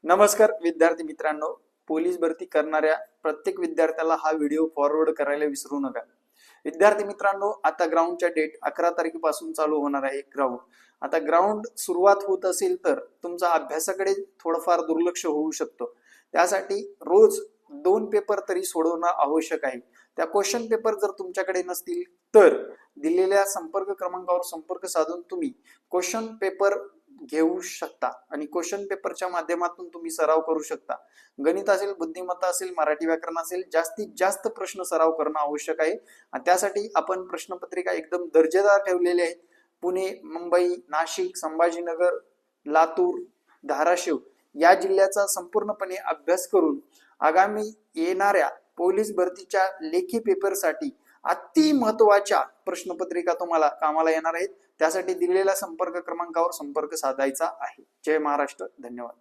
नमस्कार विद्यार्थी मित्रांनो, पोलीस भरती करणाऱ्या प्रत्येक विद्यार्थ्याला हा व्हिडिओ फॉरवर्ड करायला विसरू नका। विद्यार्थी मित्रांनो, आता ग्राउंडच्या डेट 11 तारखेपासून चालू होणार आहे ग्राउंड। आता ग्राउंड सुरुवात होत असेल तर तुमचा अभ्यासाकडे थोडंफार दुर्लक्ष होऊ शकतो। त्यासाठी रोज 2 पेपर तरी सोडवणं आवश्यक आहे। त्या क्वेश्चन पेपर जर तुमच्याकडे नसतील तर दिलेल्या संपर्क क्रमांकावर संपर्क साधून तुम्ही क्वेश्चन पेपर घेऊ शकता आणि क्वेश्चन पेपरच्या माध्यमातून तुम्ही सराव करू शकता। गणित असेल, बुद्धिमत्ता असेल, मराठी व्याकरण असेल, जास्तीत जास्त प्रश्न सराव करणं आवश्यक आहे। आणि त्यासाठी आपण प्रश्नपत्रिका एकदम दर्जेदार ठेवलेली आहे। पुणे, मुंबई, नाशिक, संभाजीनगर, लातूर, धाराशिव या जिल्ह्याचा संपूर्णपणे अभ्यास करून आगामी येणाऱ्या पोलीस भरतीच्या लेखी पेपरसाठी अति महत्त्वाच्या प्रश्नपत्रिका तुम्हाला कामाला येणार आहेत। त्यासाठी दिलेल्या संपर्क क्रमांकावर संपर्क साधायचा आहे। जय महाराष्ट्र, धन्यवाद।